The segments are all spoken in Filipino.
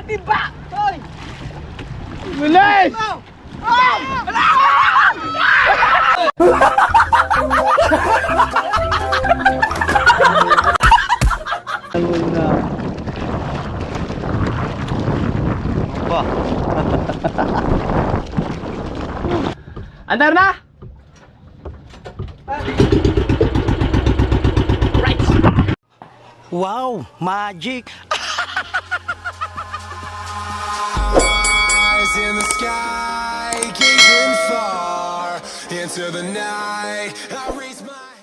timba! Hoy! Bilis! Andar na? Wow, magic! Eyes in the sky, gazing far into the night. I raise my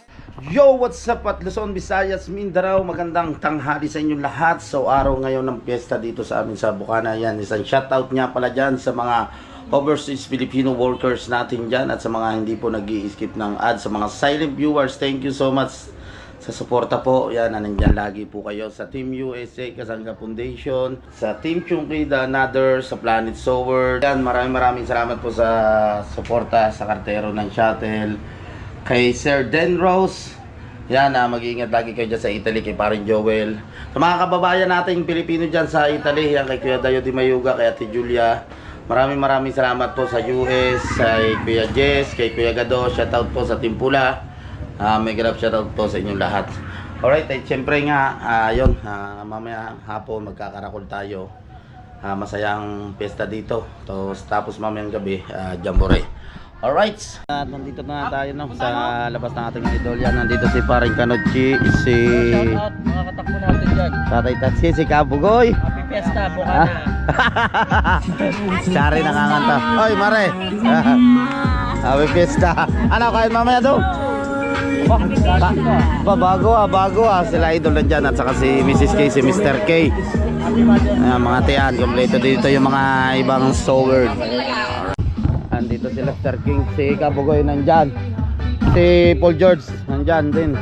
Yo, what's up at Luzon, Visayas, Mindanao? Magandang tanghali sa inyong lahat. So, araw ngayon ng piyesta dito sa amin sa Bukana. Yan, isang shoutout nga pala dyan sa mga overseas Filipino workers natin dyan at sa mga hindi po nag-i-skip ng ads, sa mga silent viewers. Thank you so much sa suporta po. Yan, nandiyan lagi po kayo sa Team USA, Kasanga Foundation, sa Team Chunky, The Another, sa Planet Sower. Yan, maraming salamat po sa suporta sa kartero ng shuttle. Kay Sir Den Rose. Yan, mag-iingat lagi kayo dyan sa Italy, kay Parin Joel. Sa mga kababayan nating Pilipino dyan sa Italy, yan kay Kuya Dayo Di Mayuga, kay Ate Julia. Maraming salamat po sa US, kay Kuya Jess, kay Kuya Gado. Shoutout po sa Team Pula. May grab shoutout po sa inyong lahat. Alright, syempre nga, yun, mamaya hapon magkakarakol tayo. Masayang pesta dito. Tapos mamayang gabi, Jamboree. Alright, nandito na tayo no, sa labas ng ating idol. Yan, nandito si Paring Kanochi, si Shoutout, mga katakbo natin dyan. Tatay Tatsi, si Kabugoy. Happy Fiesta, Bukana. Sari nakanganta. Oy, Mare. Happy Fiesta. Ano, kain mamaya daw? Bago sila idol na dyan at saka si Mrs. K, si Mr. K. Ayan, mga tiyan, kompleto dito yung mga ibang soward. Andito si Lester King, si Kabugoy nandyan, si Paul George nandyan din.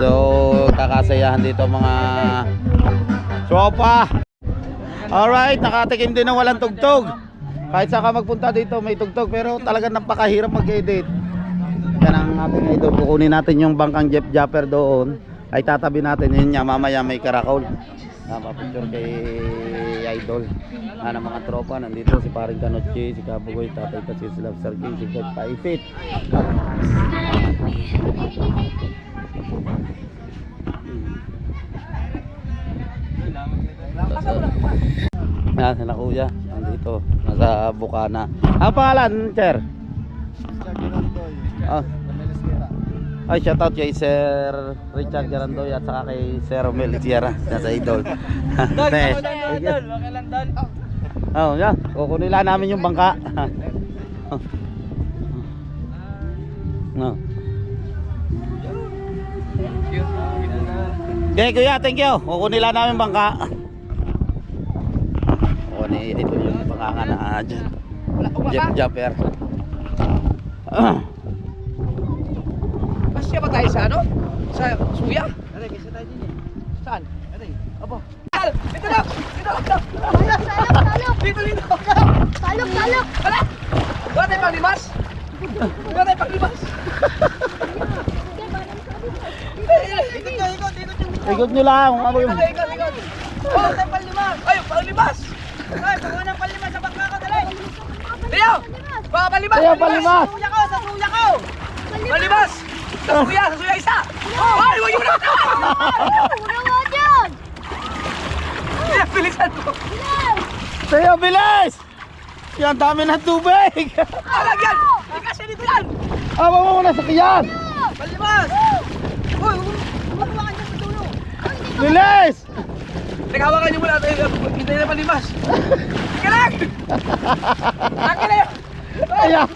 So kakasayahan dito mga tropa. Alright, nakatikim din ng walang tugtog. Kahit saan ka magpunta dito may tugtog, pero talagang napakahirap mag-edit. Yan ang ating idol. Kukunin natin yung bangkang Jeep Japper doon. Ay tatabi natin yun niya. Mamaya may karakol. Mapapicture kay idol. Ng mga tropa. Nandito si Paring Kanochi, si Kabugoy, Tatay Tatsi, si Love King, si Coach Paifit. Yan sila kuya. Nandito. Nasa Bukana. Ang pangalan, Sir? Ay, shoutout kay Sir Richard Garandoy at saka kay Sir Romel Sierra nasa idol. Oh, yan. Kukunin lang namin yung bangka. No. Okay, kuya, thank you. Kukunin lang namin bangka. Kukunin ito yung bangka na dyan. Jeep Japper. Pasya ba tayo sa ano? Sa Suya? Aray, kasi tayo din eh. Saan? Aray, abo. Dito na! Dito! Talok! Wala! Wala tayong panglimas? Ikot nyo lang. Ano yung... Ikot! Wala tayong panglimas! Ay, panglimas! Ay, pagawa ng panglimas sa bangka ko, dali! Tiyo! Baka panglimas! Tiyo, panglimas! Sa suya ko! Panglimas! Sa suya isa! Ay, huwag yung bilisan mo! Tayo, bilis! Yan, dami ng tubig! Alag yan! Hindi kasi dito yan! Awa mo muna sa kiyan! Panglimas! Uy, humawakan niyo mo dulo! Bilis! Naghawakan niyo muna tayo. Hintay na panlimas. Sige lang! Akin na yun! Ayan!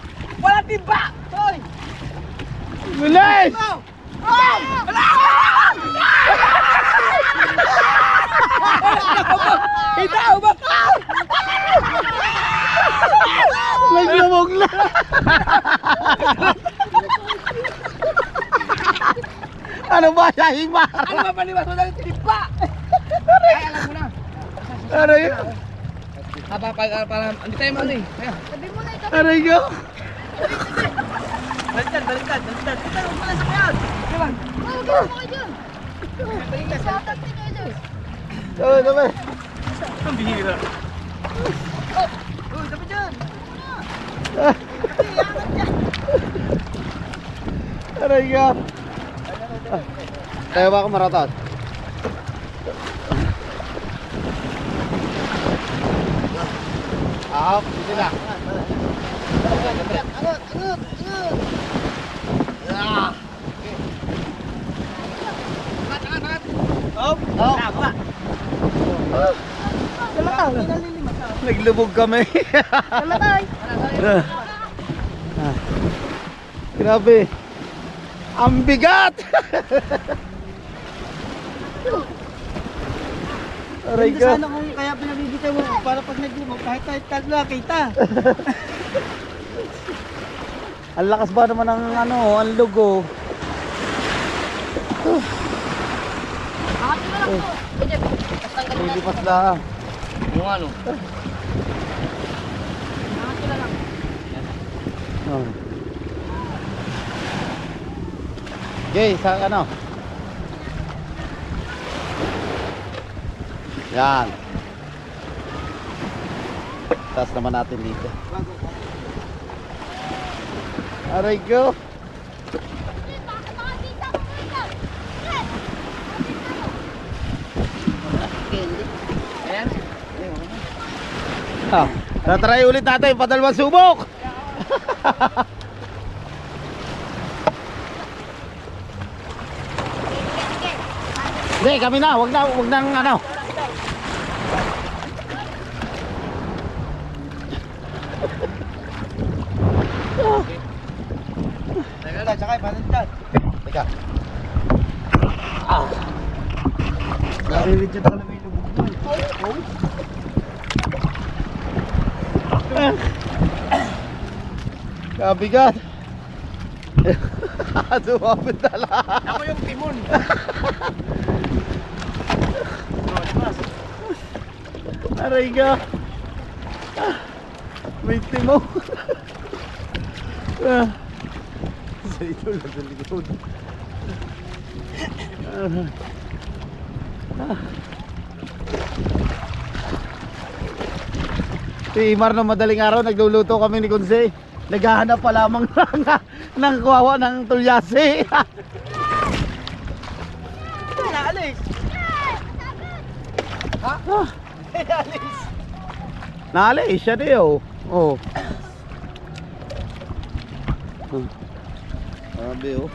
Walang timba! Hoy! Bilis! Ikaw ba? Naglamog na! Ano ba siya, Himar? Ano ba panlimas mo ng timba? Ay, alam mo na. Aray ko! Para, hindi tayo maano eh. Kaya. Aray ko! Baliktad. Ito yung pala sa kayan. Di ba? Oo, naman! Ang bihira. Oh, dapat dyan. Aray ka. Tayo ba ako maratot? Dito na. Angot. Angat. Oh. Tama. Naglubog kami. Grabe. Ang bigat. Aray Ganda ka. sana kung kaya pinabibitaw mo para pag naglumog kahit tagla kita. Ang lakas ba naman ng ang logo. Lilipas lang. Yung ano? Oh. Okay, sa ano? Yan. Taas naman natin dito. Aray ko. Ayan. Tatry ulit natin padalawang subok. Hindi, kami na. Wag nang ano. Teka lang, tsaka paano dyan? Teka. Narinig dyan ako na may lubog mo. Oh. Kabigat. Sumapit na lang. Ako yung timon. Aray ka. May timo. Sa ito lang sa likod. Si Imar na madaling araw nagluluto kami ni Kunse. Naghahanap pa lamang ng kuwawa ng tulyase. Naalis. Ha? Naalis. Naalis siya di oh. Oh. Sabi oh.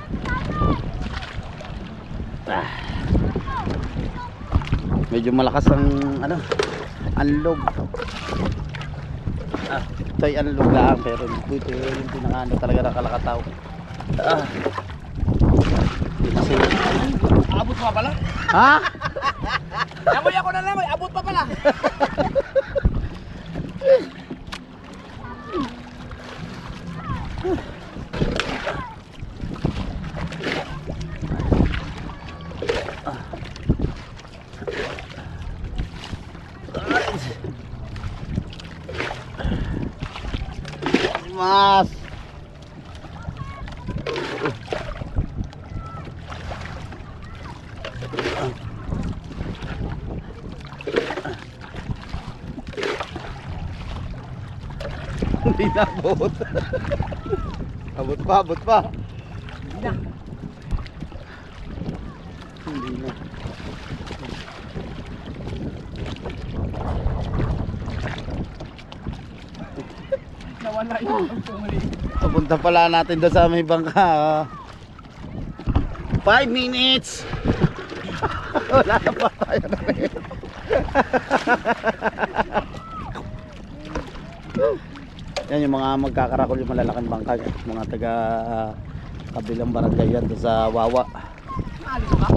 Medyo malakas ang anlog. Ito ay anlog lang pero ito yung pinakano talaga nakalakataw. Abot pa pala? Ha? Namoy ako na namoy, abot pa pala. Mas. Hindi na abot. Abot pa. Hindi na. Hindi na. Nawala yung pumuli. Papunta pala natin doon sa may bangka. 5 minutes. Wala na pa tayo na rin. Yan yung mga magkakarakol yung malalaking bangka, mga taga kabilang barangay yan doon sa Wawa. Naalis ba?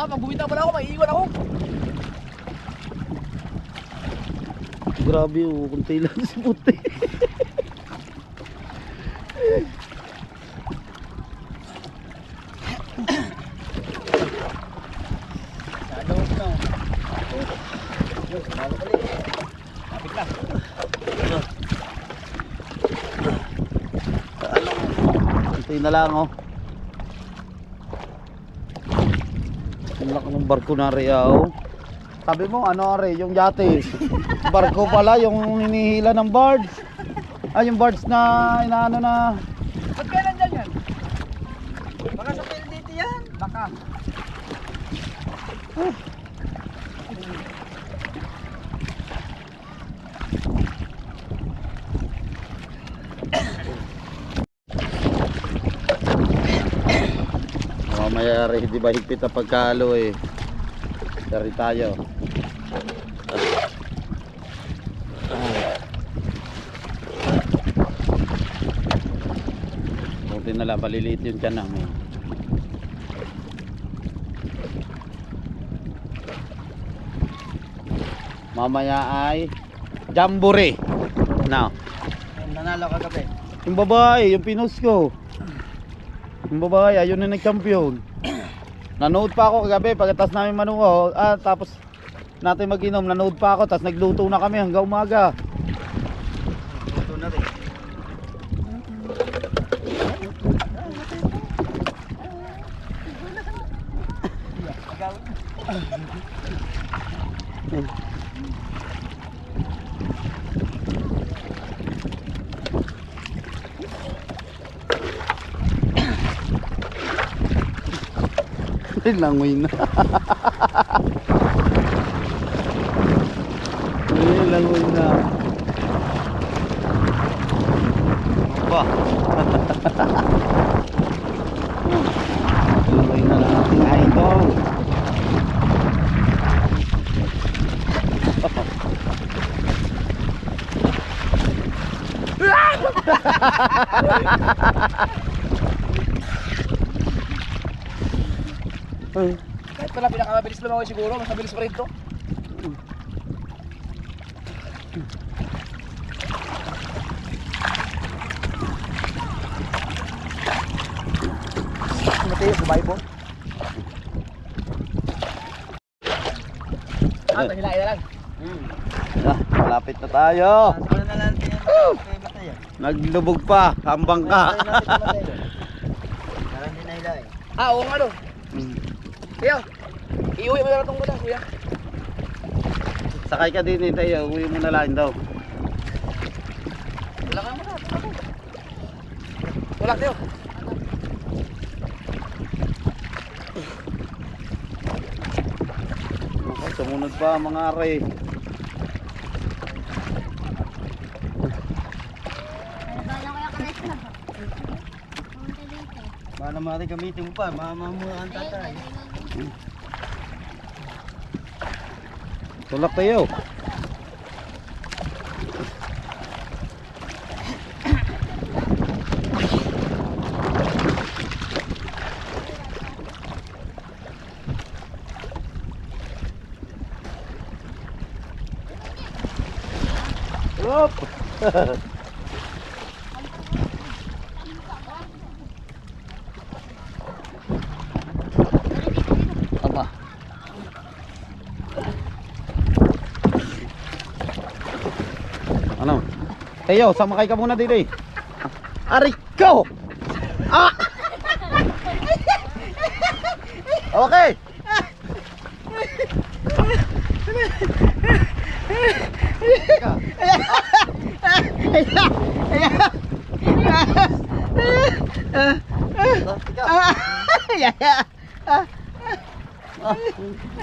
Pag bumita pala ako, maiiwan ako. Grabe oh, kunti lang si puti. Kunti na lang oh. Ang laki ng barko na rin, oh. Sabi mo, ano rin, yung yate. Barko pala, yung hinihila ng birds. Ay, yung birds na inaano na. Ba't kailan dyan yan? Baka sa PLDT yan. Baka. Mamaya rin, di ba higpit ang pagkalo eh. Dari tayo. Buti na lang, paliliit yung tiyan namin. Mamaya ay jamboree. Now, Nanalo kagabi. yung babae, yung pinost ko. Yung babae, ayun na nag-champion. Nanood pa ako kagabi pagkatapos namin manuho. Tapos natin mag-inom, nanood pa ako. Tapos nagluto na kami hanggang umaga. Ito na rin. Langoy na. Langoy na. Ba. Langoy na lang ating idol. Kahit pala pinakamabilis lumangoy siguro, mas mabilis pa rin ito. Mateo, bumay po. Hilain na lang. Malapit na tayo. Siguro na lang tingnan mo kay Mateo. Naglubog pa, hambang ka. Parang din na hilain. Oo nga no. Kuya, iuwi mo na lang itong gula, kuya. Sakay ka din tayo, uwi mo na lang daw. Wala ka naman na. Wala tayo. Okay, sumunod pa mga are. Baka naman natin gamitin mo pa, mamamuhaan tatay. Tulak tayo. Hop. Apa? Ano? Tayo, samakay ka muna dito. Ariko! Ah! Okay.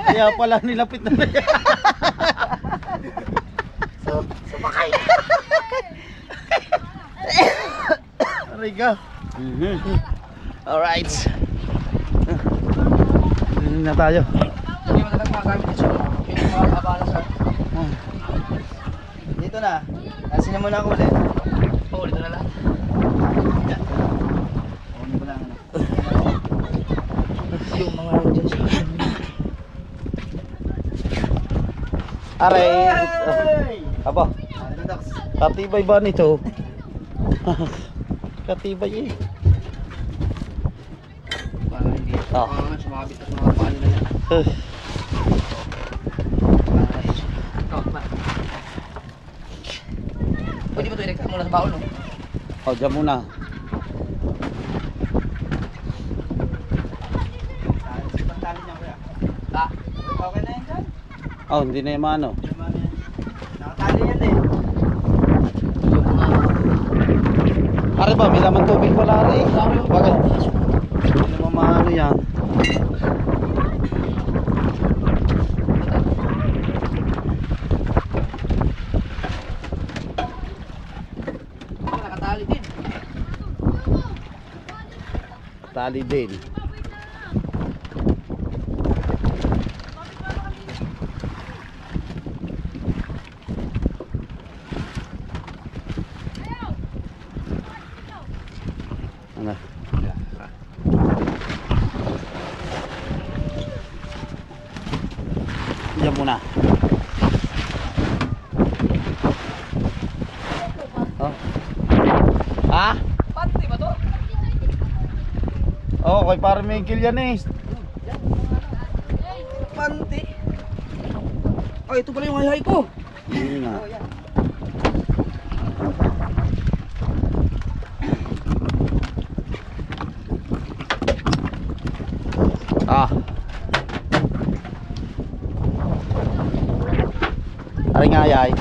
Kaya pala nilapit na. Sumakay. Ariga. Alright. Na tayo. Hindi mo talagang magamit ito. Hindi mo makakabala sa... Dito na. Asin na muna ako ulit. Oo, dito na lang. Yan. Ulit ko lang. Yung mga dyan siya. Aray. Aba, Ano, Dox? katibay ba nito? Katibay eh. Para hindi. Ah. Sumabit at mga paan na yan. Pwede mo ito i-record muna sa baon, no? O, dyan muna. Pagtali niya, kuya. Oh, hindi na yung maano. Nakatali yan eh. Pare ba, may laman tubig pala rin. Bakit? Hindi naman maano yan. Nakatali din. Tali din. Ano? Diyan muna. Oh. Ha? Panty ba to? Oh, kay parang Michael yan eh. Panty? Oh, ito pala yung hay-hay ko. Hindi nga. Ah. Ari nga yay.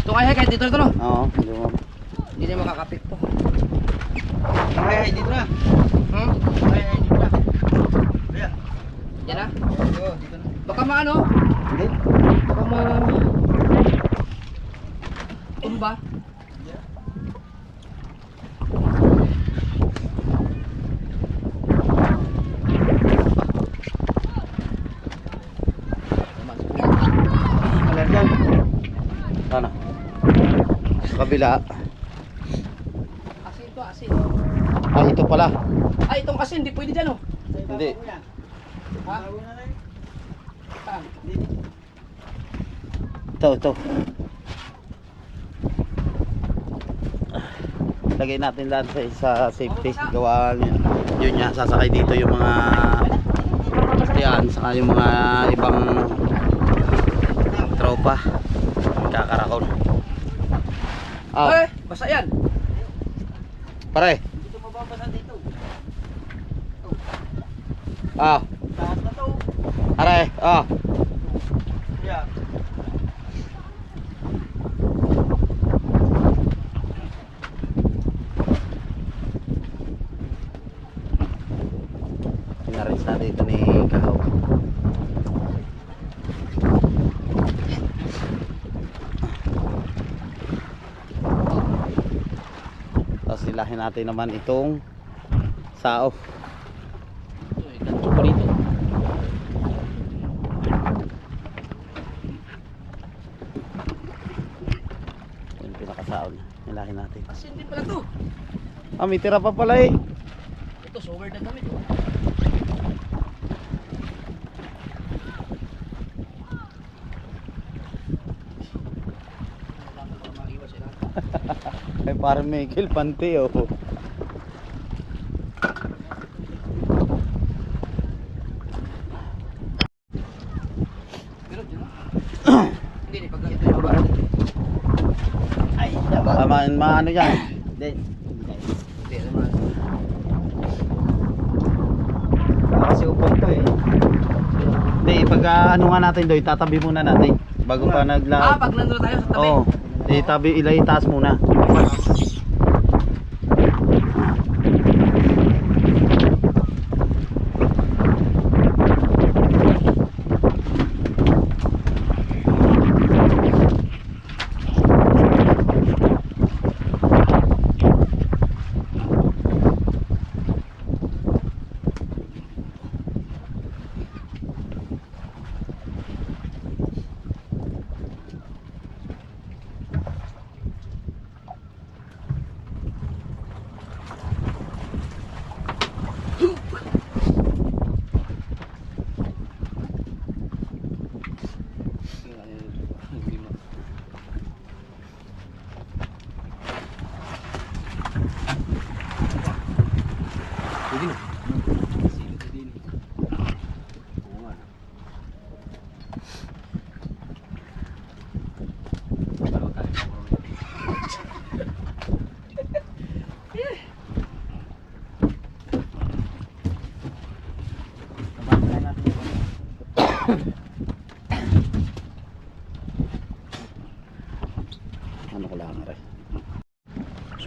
Ito hay-hay kahit dito no? Oo, hindi mo. Hindi na makakapit to. Hay-hay dito na. Hay-hay dito na. Ayan. Yan na? Oo, dito na. Baka maano? Hindi. Baka ma... Ano ba? Alam yan. Ano? Sa kabila. Asin to, asin. Ah, ito pala. Ay, itong asin, hindi pwede dyan oh. Hindi. Ha? Saan? Ito. Lagay natin lahat sa safety. Gawa yun nga, sasakay dito yung mga yan, saka yung mga ibang tropa. Kakarakol. Eh, basta yan. Pare. Dito mababasa dito. Ah, Taas na to. pare. Ah. Yan. Pinaris na dito ni Kahaw. Tapos silahin natin naman itong sao. Ganito pa rito. Yung pinakasao niya. Nilahin natin. Asin din pala to. Ah, may tira pa pala eh. Ito, sober na gamit oh. Ay parang Michael Pante oh. Pero dyan oh. Hindi, pag ito yung baba. Ay, maano yan. Hindi. Hindi naman. Kasi upong to eh. Hindi, pag ano nga natin doy, tatabi muna natin. Bago pa nagla... Pag nandun tayo sa tabi. Oo. Itabi, itaas muna.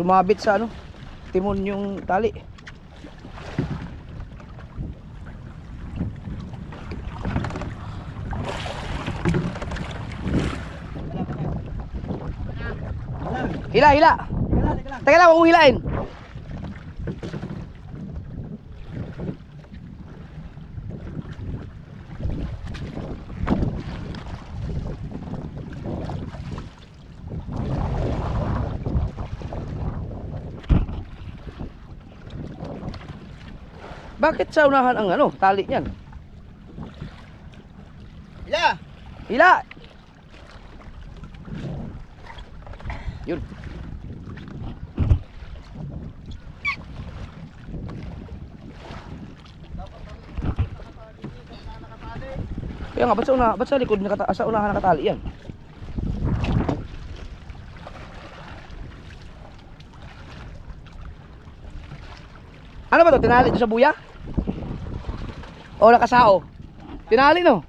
sumabit sa ano, timon yung tali. Hila, hila. Teka lang, huwag mong hilain. Bakit sa unahan ang ano, tali niyan? Hila! Hila! Yun. Kaya nga, ba't sa likod, sa unahan nakatali yan? Ano ba to? Tinali ito sa buya? O nakasao? Tinali no?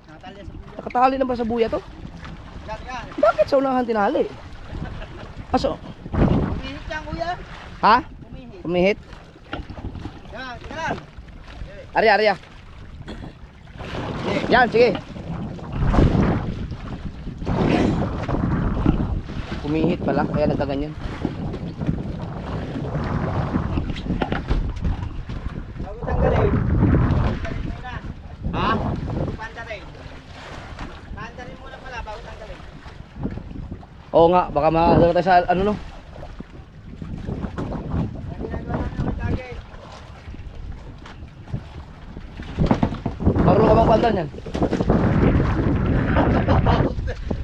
Nakatali na ba sa buya to? Bakit sa unahan tinali? Aso? Umihit yan, kuya. Ha? Umihit. Kumihit? Yan. Arya, arya. Yan, sige. Kumihit pala, kaya nagkaganyan. Bago tanggalin. Ha? Pandarin. Pandarin muna pala bago tanggalin. Oo nga, baka masagot tayo sa ano no? Ang ginagawa namin lagi. Marunong ka bang pandan yan?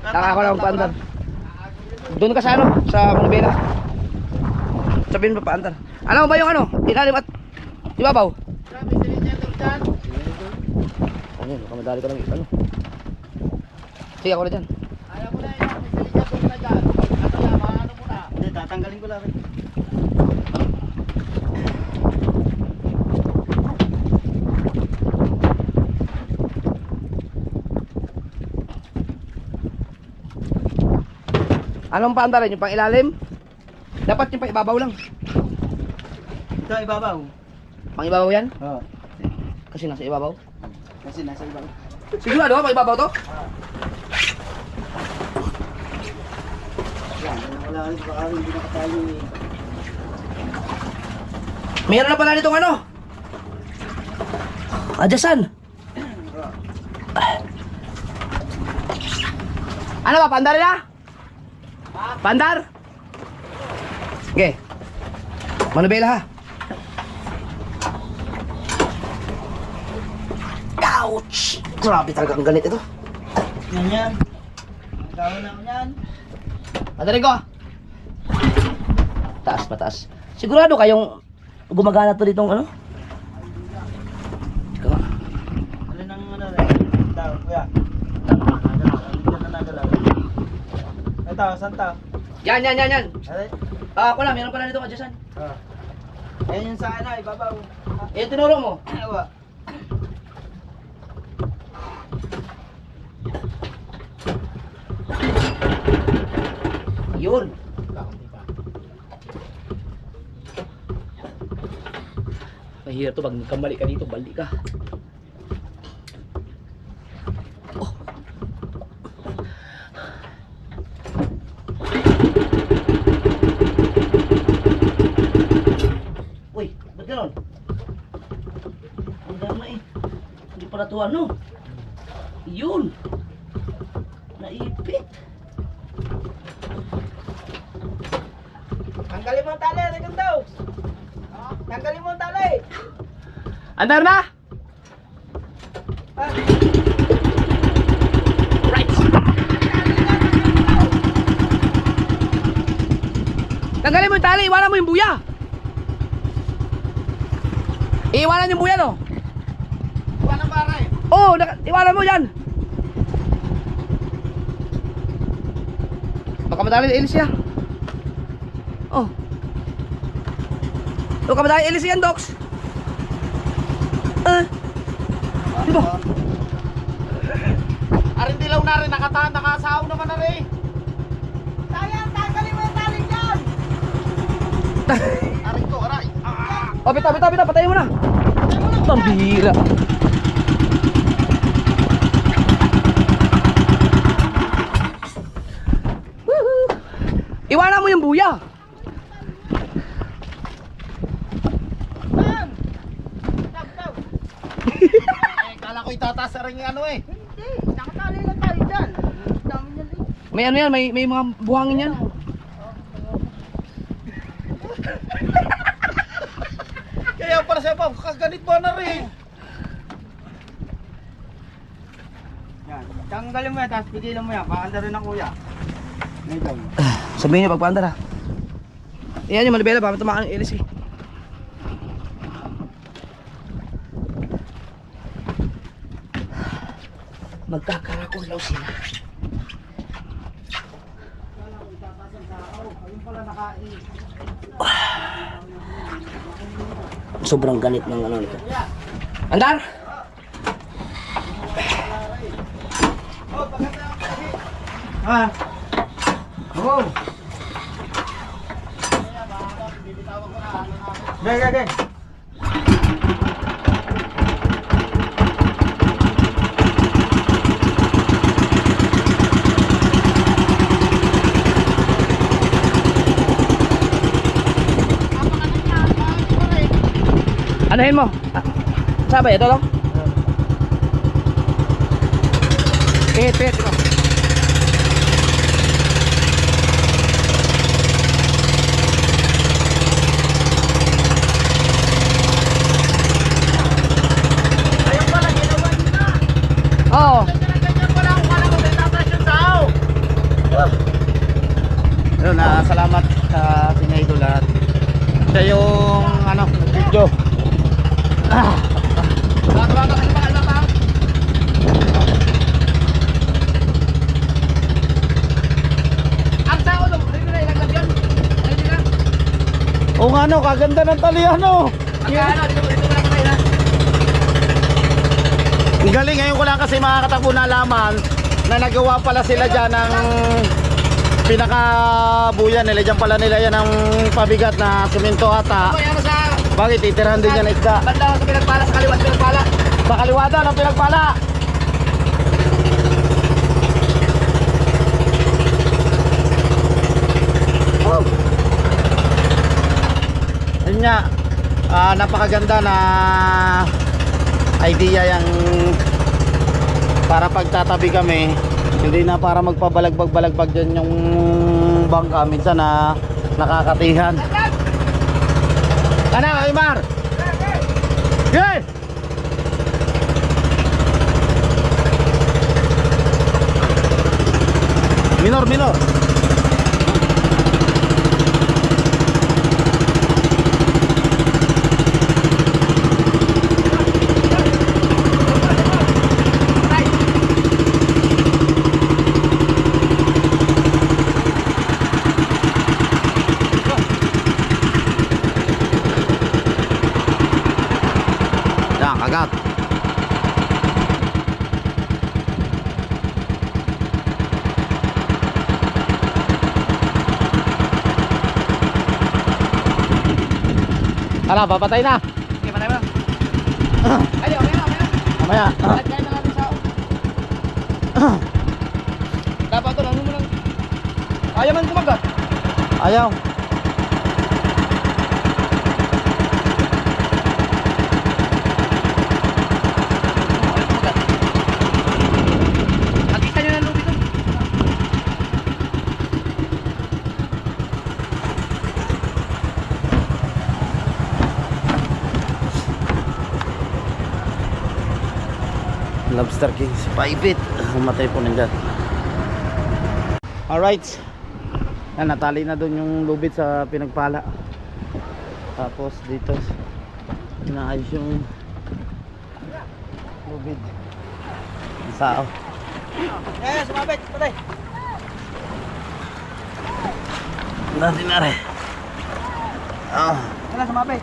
Nakaka lang pandan. Doon ka sa ano? Sa Manubela. Sabihin mo paandan. Ano ba yung ano? Ilalim at ibabaw? Grabe, silinya doon dyan. Ano yun? Baka madali ka lang ano? Sige ako na dyan. Ayaw mo na yun. Silinya doon na dyan. Ano yan, maano mo na. Hindi, tatanggalin ko lang. Anong paandarin? Yung pang ilalim? Dapat yung pang ibabaw lang. Ito, ibabaw. Pang ibabaw yan? Oo. Kasi nasa ibabaw. Kasi nasa ibabaw. Sigurado ka pang ibabaw to? Yan, wala rin. Baka hindi nakatali. Meron na pala nitong ano? Adyasan. Ano ba? Pandar na? Pandar? Okay. Manubela ha? Ouch! Grabe talaga ang ganit ito. Yan yan. Ang gawin namin yan. Padaling ko. Taas, pataas. Sigurado kayong gumagana to ditong ano? Ikaw. Alin ang ano rin? Ito, kuya. Nagalaw. Hindi na nagalaw. Ito, saan to? Yan. Alin? Ako na, meron pala nito adyasan. Yan yung sa ano, ibabaw. Eh, tinuro mo. Ewa. Yun. Mahirap to pag kamali ka dito, balik ka. Oh. Uy, ba't gano'n? Ang dama eh. Hindi pala to ano. Yun. Naipit. Tanggalin mo ang tali, Regan Dogs. Tanggalin mo ang tali. Andar na? Ah, Right. Tanggalin mo yung tali, iwanan mo yung buya. Iwanan yung buya, no? Iwan ang pare. Oo, iwanan mo yan. Baka madali na ilis yan. Oh. Baka madali ilis yan, Docs. Diba? Arin dilaw na rin, nakasaw naman na rin. Sayang, tanggalin mo ang tali dyan. Aray ko, aray. Oh, bitaw, patayin mo na. Pambihira. Woohoo! Iwanan mo yung buya. Kala ko itataas rin yung ano eh. Nakatali lang tayo dyan. Dami niyan eh. May ano yan, may mga buhangin yan. Kaya para sa pa, kaganit ba na rin? Yan. Tanggalin mo yan, tapos pigilan mo yan. Paanda rin ang kuya. Ngayon lang. Sabihin niyo pagpaandar ha. Iyan yung manibela, baka tumakan yung ilis eh. Magkakarakulaw sila. Sobrang ganit ng ano nito. Andar! Ha? Oo. Geng. Anahin mo. Sabay, ito lang. Pihit. Oo. Yun, salamat sa ating idol at siya yung ano, video. Oo nga no, kaganda ng talian no. Ang galing, ngayon ko lang kasi makakatakbo na laman na nagawa pala sila dyan ng pinakabuyan nila. Dyan pala nila yan ng pabigat na suminto ata. Bakit itirhan din yan isda? Banda sa pinagpala, sa kaliwa, sa pinagpala. Sa kaliwada ng pinagpala. Oh. Ayun nga, napakaganda na idea yung para pagtatabi kami, hindi na para magpabalagbag-balagbag dyan yung bangka, minsan na nakakatihan. Ano, Aymar? Yay! Minor. Yan, kagat. Ala, papatay na. Sige, patay mo. Ay, okay na. Mamaya. At kaya na natin sao. Dapat ito, lang mo lang. Ayaw man kumagat. Ayaw. Nakita nyo ng lubid ito. Lobster King, 5 feet. Humatay po nandyan. Alright. Yan, natali na doon yung lubid sa pinagpala. Tapos dito inaayos yung lubid. Ang sao. Sumabit. Patay. Natin na rin. Oh. Sumabit.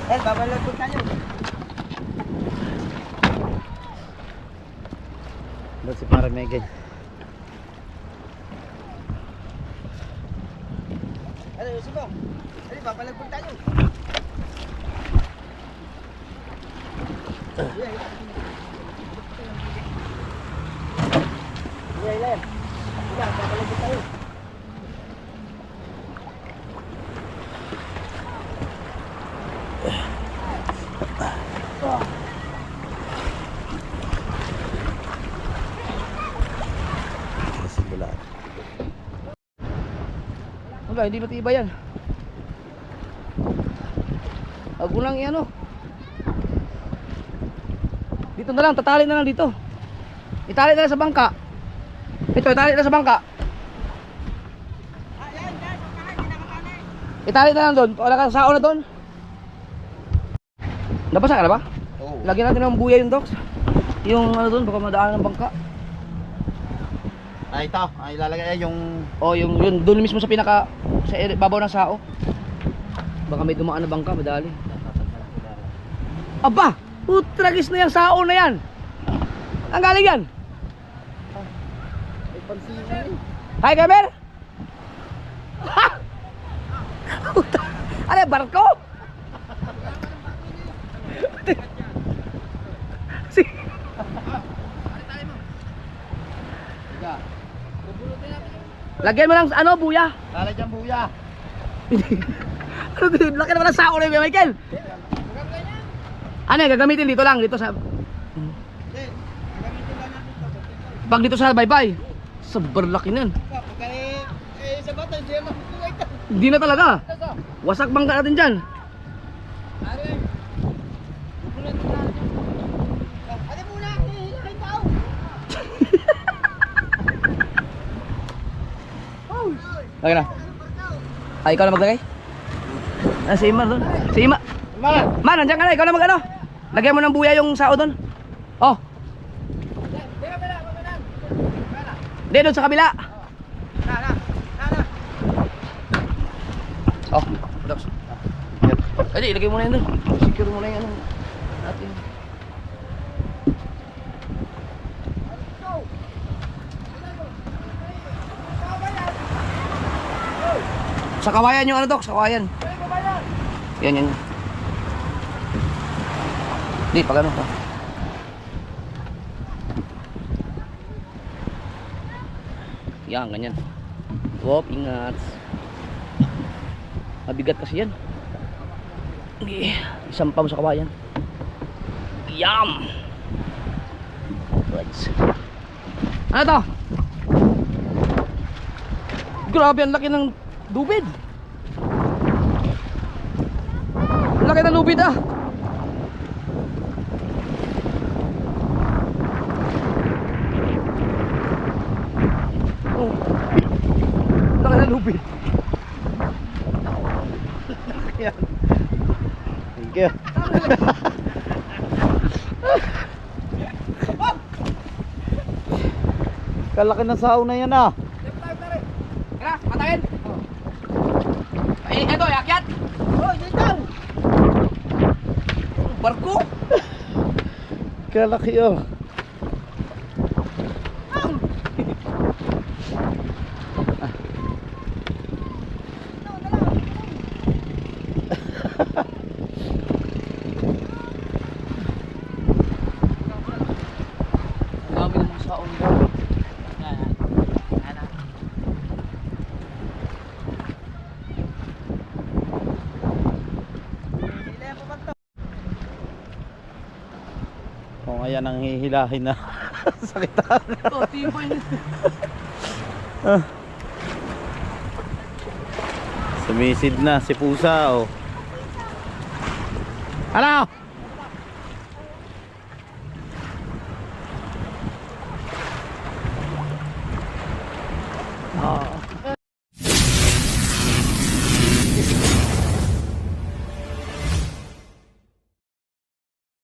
Babalagpag tayo. Doon si Pare Megan. ayusin mo. Ay, papalagpag tayo. Yan. Yan, papalagpag tayo. Wala, hindi matibay yan. Huwag mo lang i-ano. Dito na lang, tatali na lang dito. Itali na lang sa bangka. Ito, itali na lang sa bangka. Itali na lang doon. Wala ka sao na doon. Nabasa ka na ba? Oo. Lagyan natin ng buya yung docs. Yung ano doon, baka madaan ng bangka. Ay, ito. Ay, ilalagay yung... O yung yun, doon mismo sa pinaka sa babaw ng sao. Baka may dumaan na bangka, madali. Aba! Putragis na yung sao na yan! Ang galing yan! Hi, Gamer! Ha! Ano yung barko? Si... Lagyan mo ng ano, buya. Lalagyan buya. Ano din? Laki naman ng sao na yun, Michael. Ano yan, gagamitin dito lang, dito sa... Pag dito sa baybay. Sobrang laki nun. Sa bata, hindi naman makukuha ito. Hindi na talaga. Wasak bangka natin dyan. Ano muna, hihilahin tao. Lagay na. Ay, ikaw na maglagay? Ah, si Ima doon. Si Ima. Man, nandiyan ka na. Ikaw na mag-ano. Lagyan mo ng buya yung sao doon. Oh. Hindi, doon sa kabila. Oh, Docs. Ay, ilagay mo na yun doon. Secure mo na yung ano natin. Sa kawayan yung ano, Doc, sa kawayan. Yan, yan. Hindi, pag ano pa. Yan, ganyan. Wop, ingat. Mabigat kasi yan. Okay. Isampaw mo sa kawayan. Yum! Goods. Ano to? Grabe, ang laki ng lubid. Ang laki ng lubid ah. Oh. Ang laki ng lubid. Thank you. Kalaki ng sao na yan ah. Kaya, patayin. Ay, eto, yakyat. Oh, dito. Barko. Kalaki oh. Dami ng saon. Kung ayan ang hihilahin na. Sakitan. Ito, tibay na. Sumisid na si pusa oh. Ano? Ah.